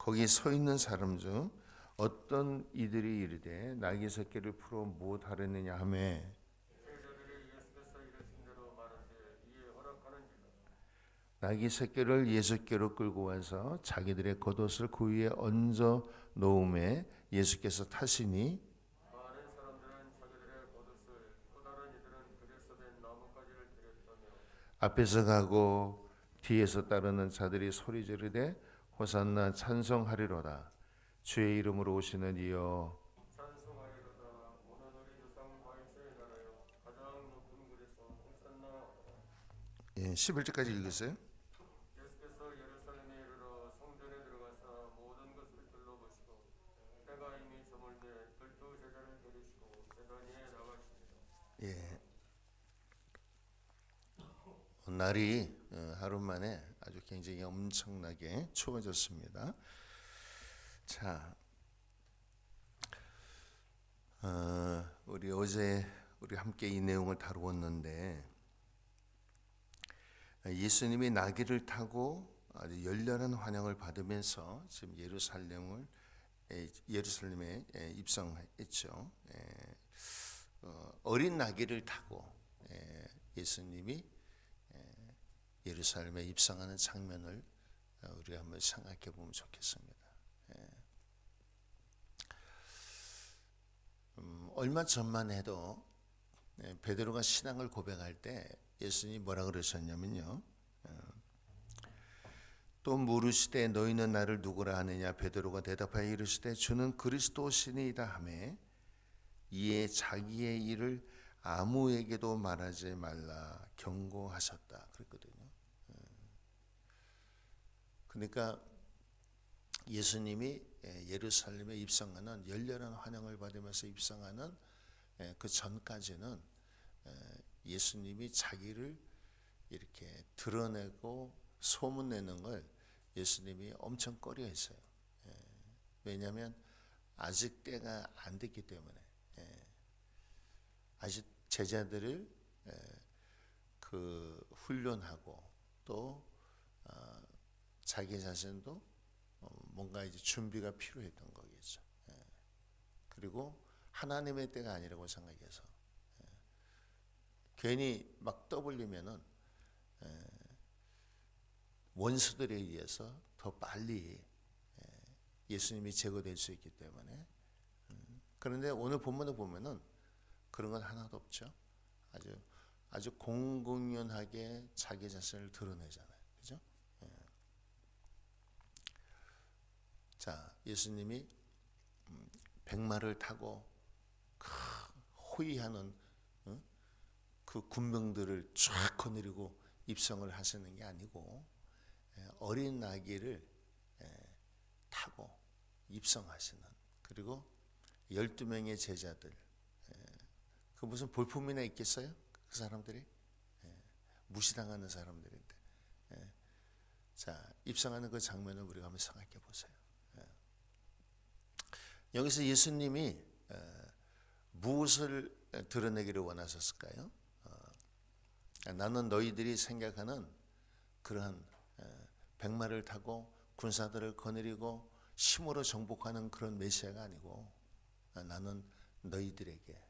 거기 서 있는 사람 중 어떤 이들이 이르되 나귀 새끼를 풀어 무엇하려느냐 하매 나귀 새끼를 예수께로 끌고 와서 자기들의 겉옷을 그 위에 얹어 놓음에 예수께서 타시니 앞에서 가고 뒤에서 따르는 자들이 소리 지르되 호산나 찬송하리로다 주의 이름으로 오시는 이여. 예, 11절까지 읽으세요. 예, 날이 하루 만에 아주 굉장히 엄청나게 추워졌습니다. 자, 우리 어제 우리 함께 이 내용을 다루었는데 예수님이 나귀를 타고 아주 열렬한 환영을 받으면서 지금 예루살렘에 입성했죠. 어린 나귀를 타고 예수님이 예루살렘에 입성하는 장면을 우리가 한번 생각해 보면 좋겠습니다. 얼마 전만 해도 베드로가 신앙을 고백할 때 예수님이 뭐라 그러셨냐면요. 또 물으시되 너희는 나를 누구라 하느냐. 베드로가 대답하여 이르시되 주는 그리스도시니이다 하매 이에 자기의 일을 아무에게도 말하지 말라 경고하셨다 그랬거든요. 그러니까 예수님이 예루살렘에 입성하는 열렬한 환영을 받으면서 입성하는 그 전까지는 예수님이 자기를 이렇게 드러내고 소문내는 걸 예수님이 엄청 꺼려했어요. 왜냐하면 아직 때가 안 됐기 때문에 아직 제자들을 그 훈련하고 또 자기 자신도 뭔가 이제 준비가 필요했던 거겠죠. 그리고 하나님의 때가 아니라고 생각해서 괜히 막 떠벌리면은 원수들에 의해서 더 빨리 예수님이 제거될 수 있기 때문에. 그런데 오늘 본문을 보면은 그런 건 하나도 없죠. 아주 공공연하게 자기 자신을 드러내잖아요. 그죠? 자, 예수님이 백마를 타고 호위하는 그 군병들을 쫙 거느리고 입성을 하시는 게 아니고 어린 나귀를 타고 입성하시는, 그리고 12명의 제자들, 그 무슨 볼품이나 있겠어요? 그 사람들이 무시당하는 사람들인데 자, 입성하는 그 장면을 우리가 한번 생각해 보세요. 여기서 예수님이 무엇을 드러내기를 원하셨을까요? 나는 너희들이 생각하는 그러한 백마를 타고 군사들을 거느리고 힘으로 정복하는 그런 메시아가 아니고 나는 너희들에게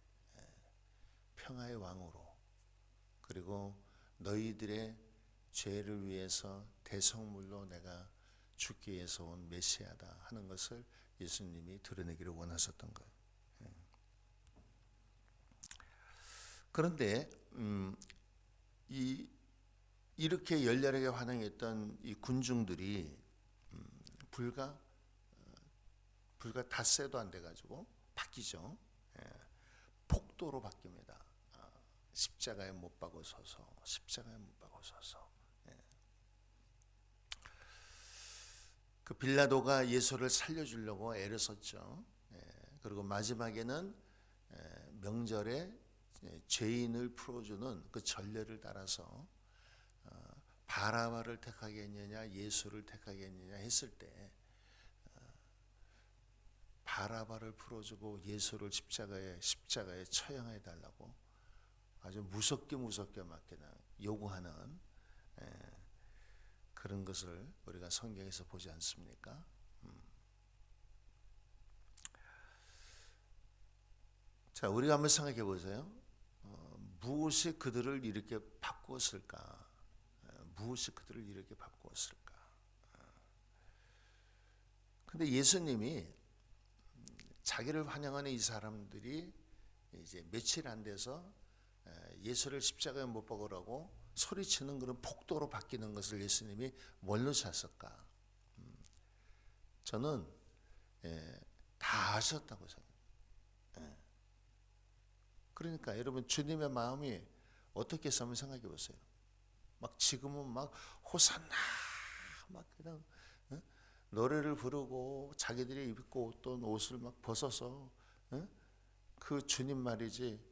평화의 왕으로, 그리고 너희들의 죄를 위해서 대성물로 내가 죽기 위해서 온 메시아다 하는 것을 예수님이 드러내기를 원하셨던 거예요. 그런데 이렇게 열렬하게 환영했던 이 군중들이 불과 닷새도 안 돼가지고 바뀌죠. 폭도로 바뀝니다. 십자가에 못 박으소서, 십자가에 못 박으소서. 그 빌라도가 예수를 살려주려고 애를 썼죠. 그리고 마지막에는 명절에 죄인을 풀어주는 그 전례를 따라서 바라바를 택하겠느냐 예수를 택하겠느냐 했을 때 바라바를 풀어주고 예수를 십자가에 처형해 달라고 아주 무섭게 막 그냥 요구하는 그런 것을 우리가 성경에서 보지 않습니까? 자, 우리가 한번 생각해 보세요. 무엇이 그들을 이렇게 바꾸었을까? 무엇이 그들을 이렇게 바꾸었을까? 근데 예수님이 자기를 환영하는 이 사람들이 이제 며칠 안 돼서 예수를 십자가에 못 박으라고 소리치는 그런 폭도로 바뀌는 것을 예수님이 뭘로 찼을까? 저는 다 아셨다고 생각해요. 그러니까 여러분 주님의 마음이 어떻게 해서 한번 생각해 보세요. 막 지금은 막 호산나 막 그냥 노래를 부르고 자기들이 입고 있던 옷을 막 벗어서 그 주님 말이지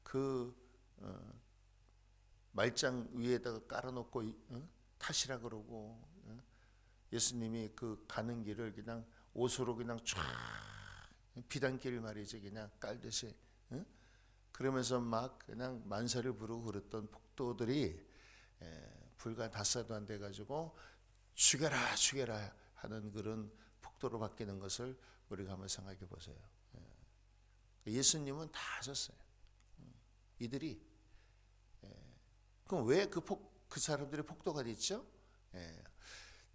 그 말장 위에다가 깔아놓고 타시라 그러고 예수님이 그 가는 길을 그냥 옷으로 그냥 쫙 비단길 말이지 그냥 깔듯이 그러면서 막 그냥 만세를 부르고 그랬던 폭도들이 불과 닷새도 안 돼 가지고 죽여라 죽여라 하는 그런 폭도로 바뀌는 것을 우리가 한번 생각해 보세요. 예수님은 다 하셨어요. 이들이 그럼 왜 그 사람들이 폭도가 됐죠?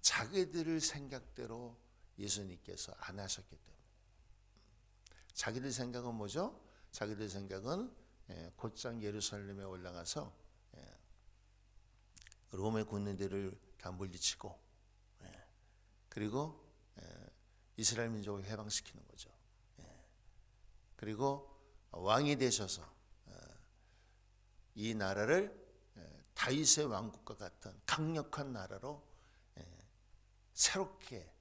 자기들의 생각대로 예수님께서 안 하셨기 때문에. 자기들 생각은 뭐죠? 자기들 생각은 곧장 예루살렘에 올라가서 로마 군인들을 다 물리치고 그리고 이스라엘 민족을 해방시키는 거죠. 그리고 왕이 되셔서 이 나라를 다윗의 왕국과 같은 강력한 나라로 새롭게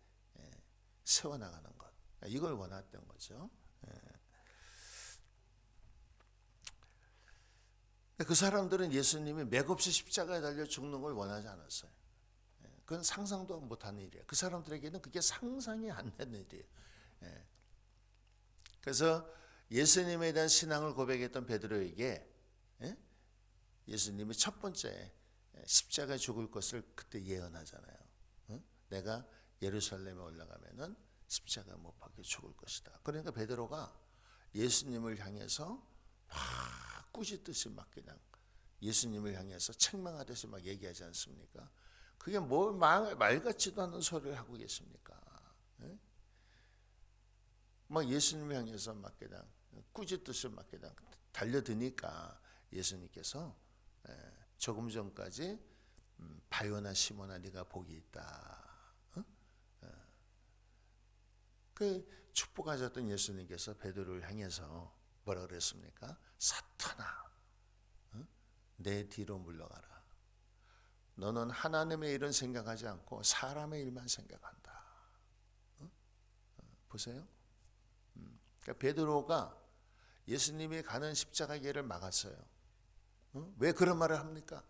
세워나가는 것, 이걸 원했던 거죠. 그 사람들은 예수님이 맥없이 십자가에 달려 죽는 걸 원하지 않았어요. 그건 상상도 못하는 일이에요. 그 사람들에게는 그게 상상이 안 되는 일이에요. 그래서 예수님에 대한 신앙을 고백했던 베드로에게 예수님이 첫 번째 십자가에 죽을 것을 그때 예언하잖아요. 내가 예루살렘에 올라가면은 십자가 못 박혀 죽을 것이다. 그러니까 베드로가 예수님을 향해서 막 꾸짖듯이 막 그냥 예수님을 향해서 책망하듯이 막 얘기하지 않습니까? 그게 뭐 말 같지도 않은 소리를 하고 계십니까? 막 예수님을 향해서 막 그냥 꾸짖듯이 막 그냥 달려드니까 예수님께서 조금 전까지 바요나 시몬아 네가 복이 있다. 그 축복하셨던 예수님께서 베드로를 향해서 뭐라 그랬습니까? 사탄아, 내 뒤로 물러가라. 너는 하나님의 일은 생각하지 않고 사람의 일만 생각한다. 보세요. 그러니까 베드로가 예수님이 가는 십자가 길을 막았어요. 왜 그런 말을 합니까?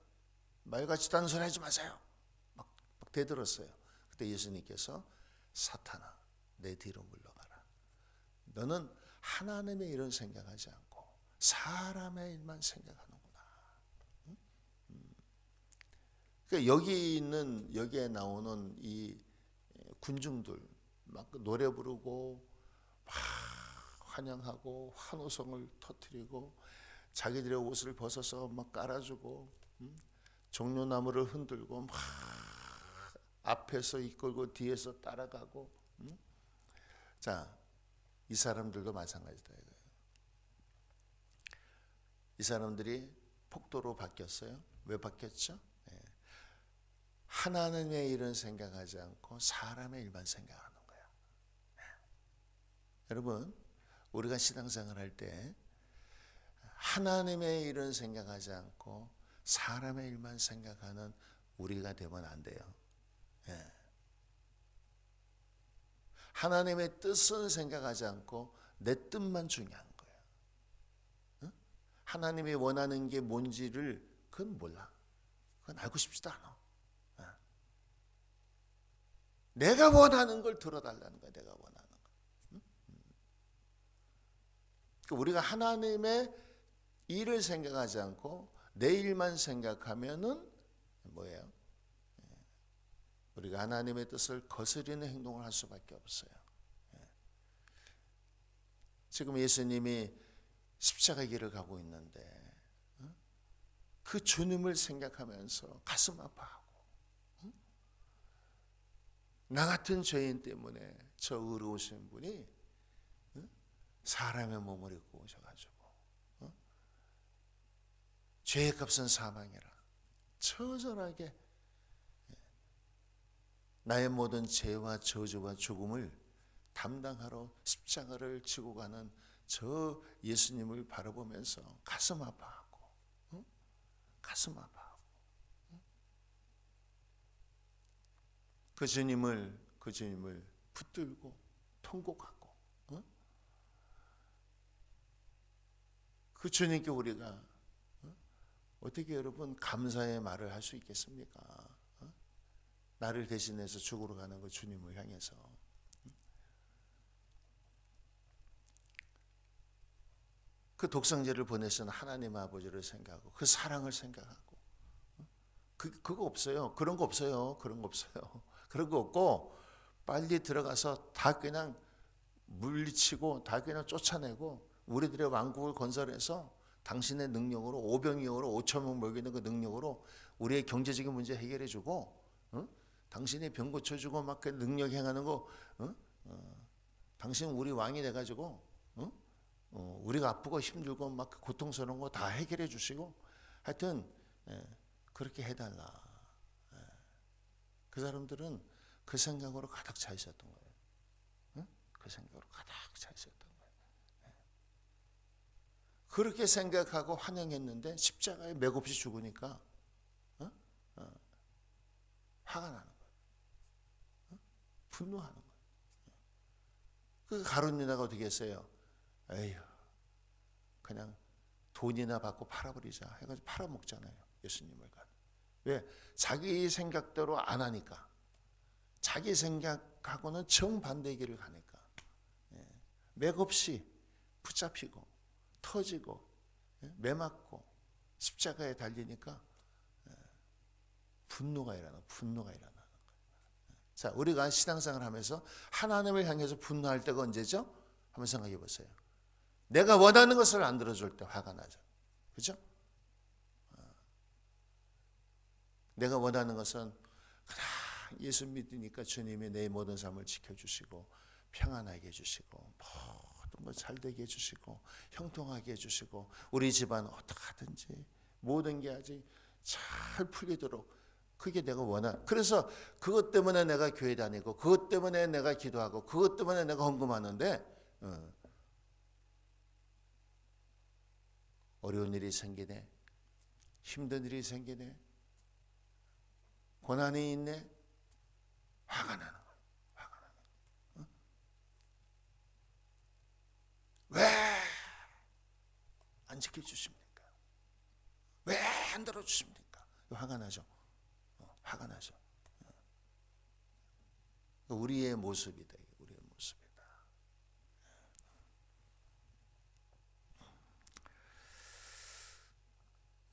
말 같지도 않은 소리 하지 마세요. 막 대들었어요. 그때 예수님께서 사탄아, 내 뒤로 물러가라. 너는 하나님의 일은 생각하지 않고 사람의 일만 생각하는구나. 그러니까 여기에 나오는 이 군중들 막 노래 부르고 막 환영하고 환호성을 터뜨리고 자기들의 옷을 벗어서 막 깔아주고 종려나무를 흔들고 막 앞에서 이끌고 뒤에서 따라가고 자, 이 사람들도 마찬가지다 이거예요. 이 사람들이 폭도로 바뀌었어요. 왜 바뀌었죠? 하나님의 일은 생각하지 않고 사람의 일만 생각하는 거예요. 여러분, 우리가 신앙생활 할 때 하나님의 일은 생각하지 않고 사람의 일만 생각하는 우리가 되면 안 돼요. 하나님의 뜻은 생각하지 않고 내 뜻만 중요한 거예요. 하나님이 원하는 게 뭔지를 그건 몰라. 그건 알고 싶지도 않아. 내가 원하는 걸 들어달라는 거야. 내가 원하는 거. 우리가 하나님의 일을 생각하지 않고 내 일만 생각하면은 뭐예요? 우리가 하나님의 뜻을 거스르는 행동을 할 수밖에 없어요. 지금 예수님이 십자가 길을 가고 있는데 그 주님을 생각하면서 가슴 아파하고 나 같은 죄인 때문에 저 의로우신 분이 사람의 몸을 입고 오셔가지고 죄의 값은 사망이라 처절하게 나의 모든 죄와 저주와 죽음을 담당하러 십자가를 지고 가는 저 예수님을 바라보면서 가슴 아파하고 가슴 아파하고 그 주님을 붙들고 통곡하고 그 주님께 우리가 어떻게 여러분 감사의 말을 할 수 있겠습니까? 나를 대신해서 죽으러 가는 그 주님을 향해서 그 독생자를 보내신 하나님 아버지를 생각하고 그 사랑을 생각하고 그거 없어요. 그런 거 없어요. 그런 거 없어요. 그런 거 없고 빨리 들어가서 다 그냥 물리치고 다 그냥 쫓아내고 우리들의 왕국을 건설해서 당신의 능력으로 오병이어로 5천 명 먹이는 그 능력으로 우리의 경제적인 문제 해결해주고 당신이 병 고쳐주고 막 그 능력 행하는 거 당신 우리 왕이 돼가지고 우리가 아프고 힘들고 막 고통스러운 거 다 해결해 주시고 하여튼 그렇게 해달라. 그 사람들은 그 생각으로 가득 차 있었던 거예요. 그 생각으로 가득 차 있었던 거예요. 그렇게 생각하고 환영했는데 십자가에 맥없이 죽으니까 화가 나는 거예요. 분노하는 거예요. 그 가룟 유다가 어떻게 했어요? 에휴, 그냥 돈이나 받고 팔아버리자 해가지고 팔아먹잖아요. 예수님을 가. 왜? 자기 생각대로 안 하니까. 자기 생각하고는 정반대의 길을 가니까. 맥없이 붙잡히고 터지고 매맞고 십자가에 달리니까 분노가 일어나는 거예요. 자, 우리가 신앙생활을 하면서 하나님을 향해서 분노할 때가 언제죠? 한번 생각해 보세요. 내가 원하는 것을 안 들어줄 때 화가 나죠. 그렇죠? 내가 원하는 것은 그냥 예수 믿으니까 주님이 내 모든 삶을 지켜주시고 평안하게 해주시고 모든 걸 잘되게 해주시고 형통하게 해주시고 우리 집안 어떻게 하든지 모든 게 아직 잘 풀리도록 그게 내가 그래서 그것 때문에 내가 교회 다니고 그것 때문에 내가 기도하고 그것 때문에 내가 헌금하는데 어려운 일이 생기네, 힘든 일이 생기네, 고난이 있네, 화가 나는 거야. 화가 나는 거야. 왜 안 지켜주십니까? 왜 안 들어주십니까? 화가 나죠. 화가 나죠. 우리의 모습이다. 우리의 모습이다.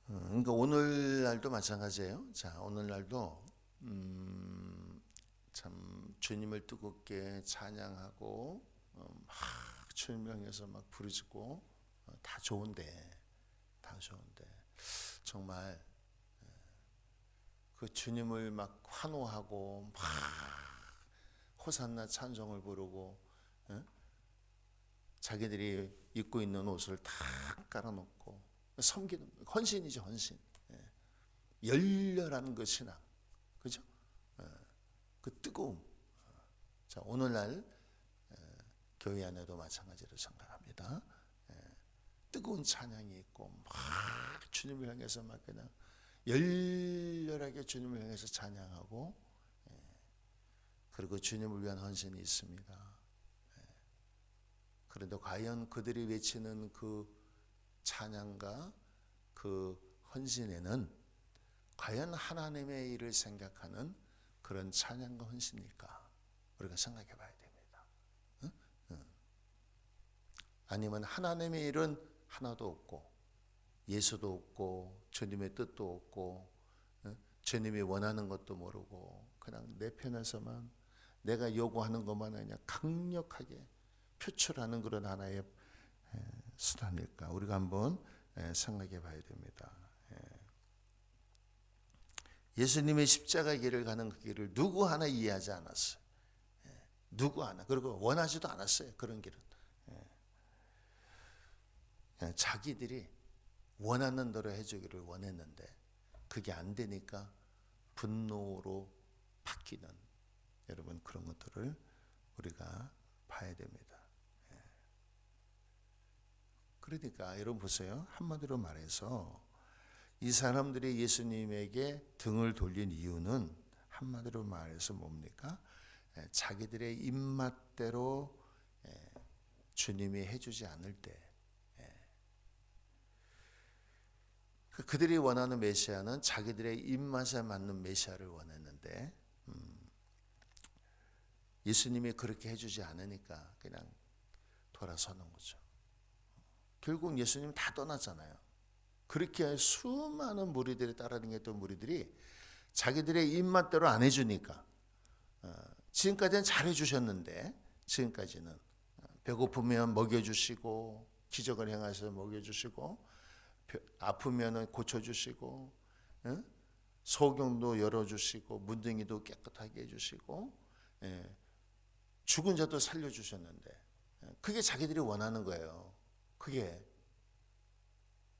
그러니까 오늘날도 마찬가지예요. 자, 오늘날도 참 주님을 뜨겁게 찬양하고 막 주님을 향해서 막 부르짖고 다 좋은데 정말 그 주님을 막 환호하고 막 호산나 찬송을 부르고 자기들이 입고 있는 옷을 다 깔아놓고 섬기는 헌신이죠. 헌신. 열렬한 그 신앙, 그죠? 그 뜨거움. 자, 오늘날 교회 안에도 마찬가지로 생각합니다. 뜨거운 찬양이 있고 막 주님을 향해서 막 그냥 열렬하게 주님을 향해서 찬양하고 그리고 주님을 위한 헌신이 있습니다. 그런데 과연 그들이 외치는 그 찬양과 그 헌신에는 과연 하나님의 일을 생각하는 그런 찬양과 헌신일까? 우리가 생각해 봐야 됩니다. 아니면 하나님의 일은 하나도 없고 예수도 없고 주님의 뜻도 없고 주님이 원하는 것도 모르고 그냥 내 편에서만 내가 요구하는 것만 그냥 강력하게 표출하는 그런 하나의 수단일까? 우리가 한번 생각해 봐야 됩니다. 예수님의 십자가 길을 가는 그 길을 누구 하나 이해하지 않았어요. 누구 하나. 그리고 원하지도 않았어요. 그런 길은. 자기들이 원하는 대로 해주기를 원했는데 그게 안 되니까 분노로 바뀌는, 여러분, 그런 것들을 우리가 봐야 됩니다. 그러니까 여러분 보세요. 한마디로 말해서 이 사람들이 예수님에게 등을 돌린 이유는 한마디로 말해서 뭡니까? 자기들의 입맛대로 주님이 해주지 않을 때, 그들이 원하는 메시아는 자기들의 입맛에 맞는 메시아를 원했는데 예수님이 그렇게 해주지 않으니까 그냥 돌아서는 거죠. 결국 예수님 다 떠났잖아요. 그렇게 수많은 무리들이 따라다녔던 무리들이 자기들의 입맛대로 안 해주니까, 지금까지는 잘해주셨는데, 지금까지는 배고프면 먹여주시고 기적을 행하셔서 먹여주시고, 아프면 고쳐주시고, 소경도 열어주시고, 문둥이도 깨끗하게 해주시고, 죽은 자도 살려주셨는데, 그게 자기들이 원하는 거예요.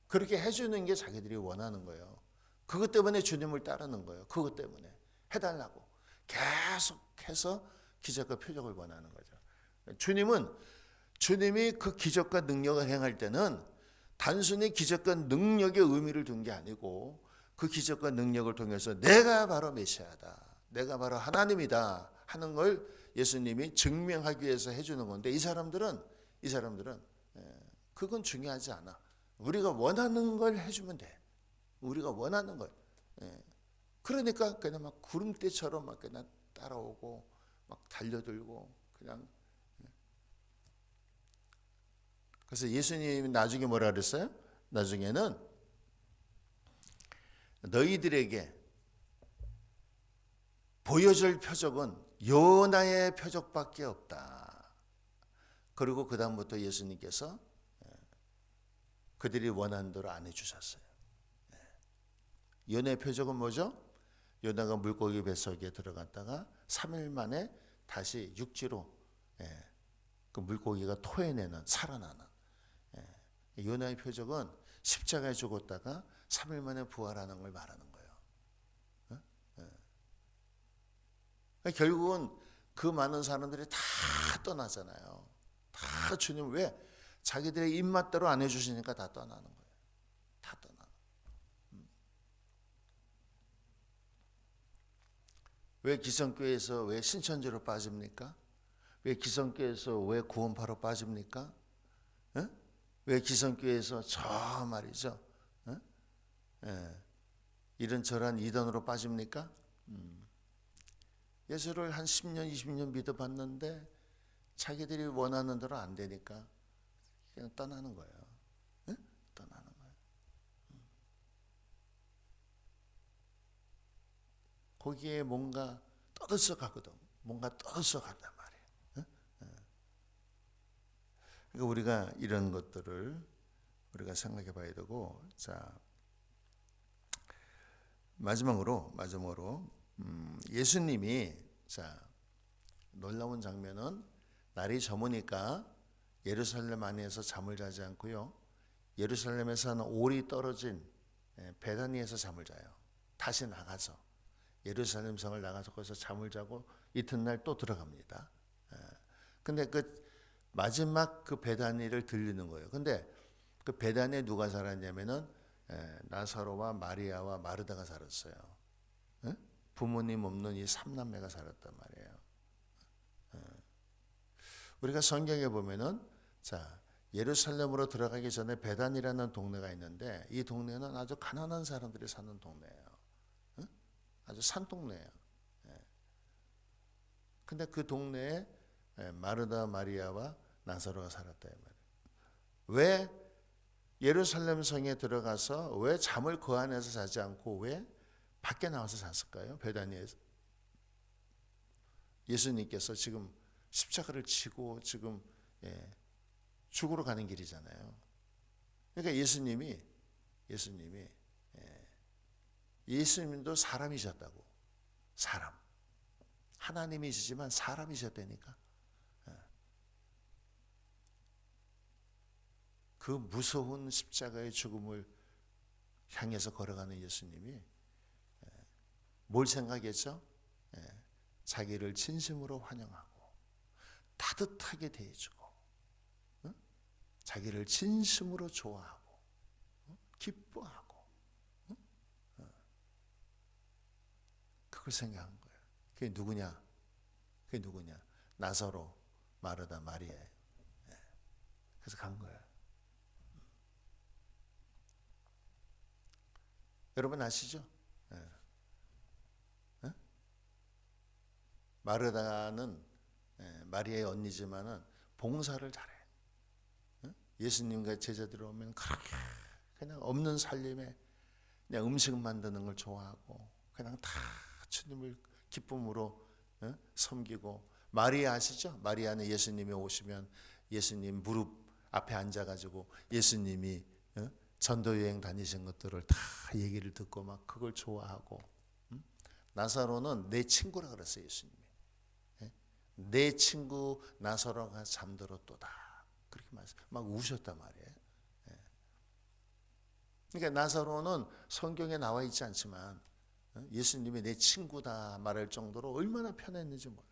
그렇게 해주는 게 자기들이 원하는 거예요. 그것 때문에 주님을 따르는 거예요. 그것 때문에 해달라고 계속해서 기적과 표적을 원하는 거죠. 주님이 그 기적과 능력을 행할 때는 단순히 기적과 능력의 의미를 둔 게 아니고 그 기적과 능력을 통해서 내가 바로 메시아다, 내가 바로 하나님이다 하는 걸 예수님이 증명하기 위해서 해주는 건데, 이 사람들은 그건 중요하지 않아. 우리가 원하는 걸 해주면 돼. 우리가 원하는 걸. 그러니까 그냥 막 구름대처럼 막 그냥 따라오고 막 달려들고 그냥. 그래서 예수님이 나중에 뭐라 그랬어요? 나중에는 너희들에게 보여줄 표적은 요나의 표적밖에 없다. 그리고 그 다음부터 예수님께서 그들이 원하는 대로 안 해주셨어요. 요나의 표적은 뭐죠? 요나가 물고기 뱃속에 들어갔다가 3일 만에 다시 육지로 그 물고기가 토해내는, 살아나는. 요나의 표적은 십자가에 죽었다가 3일 만에 부활하는 걸 말하는 거예요. 결국은 그 많은 사람들이 다 떠나잖아요. 다 주님, 왜? 자기들의 입맛대로 안 해주시니까 다 떠나는 거예요. 다 떠나. 왜 기성교회에서 왜 신천지로 빠집니까? 왜 기성교회에서 왜 구원파로 빠집니까? 왜 기성교회에서 저 말이죠, 이런저런 이단으로 빠집니까? 예수를 한 10년 20년 믿어봤는데 자기들이 원하는 대로 안 되니까 그냥 떠나는 거예요. 떠나는 거예요. 거기에 뭔가 떠들썩하거든. 뭔가 떠들썩한단 말이에요. 그러니까 우리가 이런 것들을 우리가 생각해 봐야 되고, 자, 마지막으로 예수님이, 자, 놀라운 장면은 날이 저무니까 예루살렘 안에서 잠을 자지 않고요, 예루살렘에서는 올이 떨어진 베다니에서 잠을 자요. 다시 나가서 예루살렘 성을 나가서 거기서 잠을 자고 이튿날 또 들어갑니다. 근데 그 마지막 그 베다니를 들리는 거예요. 근데 그 베다니에 누가 살았냐면은 나사로와 마리아와 마르다가 살았어요. 부모님 없는 이 3남매가 살았단 말이에요. 우리가 성경에 보면은, 자, 예루살렘으로 들어가기 전에 베단이라는 동네가 있는데 이 동네는 아주 가난한 사람들이 사는 동네예요. 아주 산동네예요. 근데 그 동네에 마르다, 마리아와 나사로가 살았다 이 말이에요. 왜 예루살렘 성에 들어가서 왜 잠을 그 안에서 자지 않고 왜 밖에 나와서 잤을까요? 베다니에서. 예수님께서 지금 십자가를 치고 지금 죽으러 가는 길이잖아요. 그러니까 예수님도 사람이셨다고. 사람. 하나님이시지만 사람이셨다니까. 그 무서운 십자가의 죽음을 향해서 걸어가는 예수님이 뭘 생각했죠? 자기를 진심으로 환영하고 따뜻하게 대해주고 자기를 진심으로 좋아하고 기뻐하고 그걸 생각한 거예요. 그게 누구냐? 나사로, 마르다, 마리아예요. 그래서 간 거예요. 여러분 아시죠? 마르다는 마리아의 언니지만은 봉사를 잘해. 예수님과 제자들 오면 그렇게 그냥 없는 살림에 그냥 음식 만드는 걸 좋아하고 그냥 다 주님을 기쁨으로 섬기고. 마리아 아시죠? 마리아는 예수님이 오시면 예수님 무릎 앞에 앉아가지고 예수님이 전도 여행 다니신 것들을 다 얘기를 듣고 막 그걸 좋아하고. 나사로는 내 친구라 그랬어요. 예수님이 내 친구 나사로가 잠들었도다 그렇게 막 우셨단 말이에요. 그러니까 나사로는 성경에 나와 있지 않지만 예수님이 내 친구다 말할 정도로 얼마나 편했는지 몰라.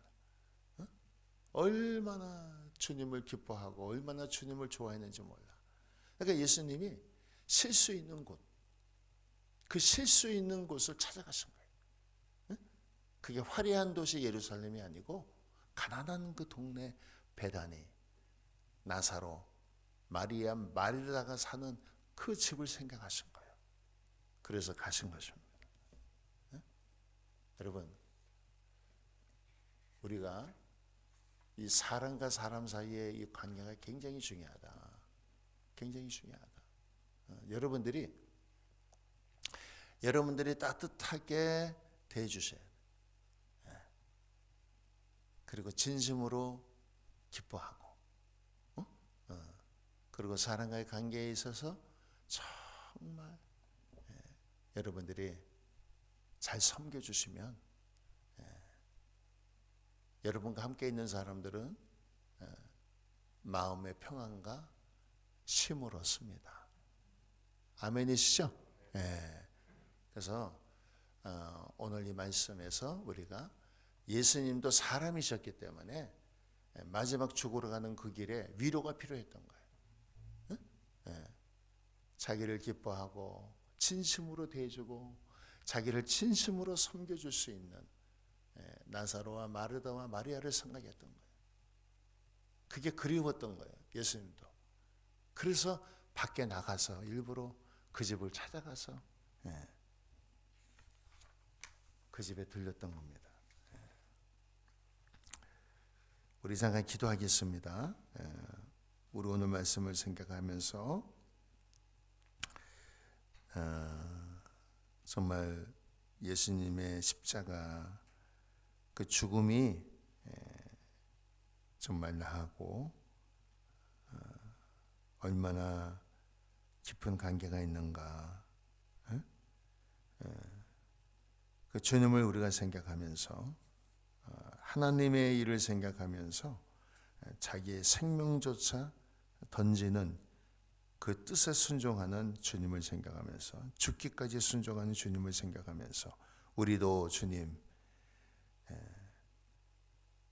얼마나 주님을 기뻐하고 얼마나 주님을 좋아했는지 몰라. 그러니까 예수님이 쉴 수 있는 곳, 그 쉴 수 있는 곳을 찾아가신 거예요. 그게 화려한 도시 예루살렘이 아니고 가난한 그 동네 베다니, 나사로, 마리아, 마르다가 사는 그 집을 생각하신 거예요. 그래서 가신 것입니다. 여러분, 우리가 이 사람과 사람 사이의 이 관계가 굉장히 중요하다. 굉장히 중요하다. 여러분들이 따뜻하게 대해주셔야 돼요. 그리고 진심으로 기뻐하고, 그리고 사람과의 관계에 있어서 정말 여러분들이 잘 섬겨주시면 여러분과 함께 있는 사람들은 마음의 평안과 쉼을 얻습니다. 아멘이시죠? 그래서 오늘 이 말씀에서 우리가 예수님도 사람이셨기 때문에 마지막 죽으러 가는 그 길에 위로가 필요했던 거예요. 자기를 기뻐하고 진심으로 대해주고 자기를 진심으로 섬겨줄 수 있는 나사로와 마르다와 마리아를 생각했던 거예요. 그게 그리웠던 거예요. 예수님도. 그래서 밖에 나가서 일부러 그 집을 찾아가서 그 집에 들렸던 겁니다. 우리 잠깐 기도하겠습니다. 우리 오늘 말씀을 생각하면서 정말 예수님의 십자가 그 죽음이 정말 나하고 얼마나 깊은 관계가 있는가. 그 주님을 우리가 생각하면서 하나님의 일을 생각하면서 자기의 생명조차 던지는 그 뜻에 순종하는 주님을 생각하면서 죽기까지 순종하는 주님을 생각하면서 우리도 주님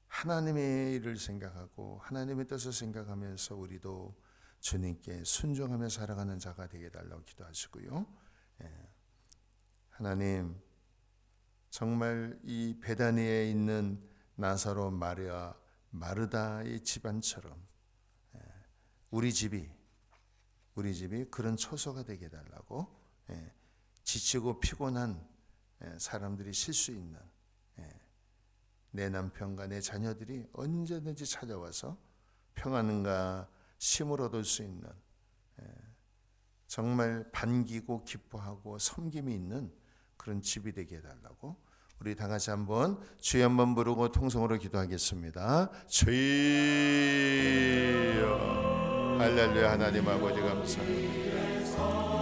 하나님의 일을 생각하고 하나님의 뜻을 생각하면서 우리도 주님께 순종하며 살아가는 자가 되게 달라고 기도하시고요. 하나님 정말 이 베다니에 있는 나사로, 마리아, 마르다의 집안처럼 우리 집이 그런 처소가 되게 달라고 지치고 피곤한 사람들이 쉴 수 있는 내 남편과 내 자녀들이 언제든지 찾아와서 평안과 쉼을 얻을 수 있는 정말 반기고 기뻐하고 섬김이 있는 그런 집이 되게 해달라고 우리 다 같이 한번 주여 한번 부르고 통성으로 기도하겠습니다. 주여 할렐루야. 하나님 아버지 감사합니다.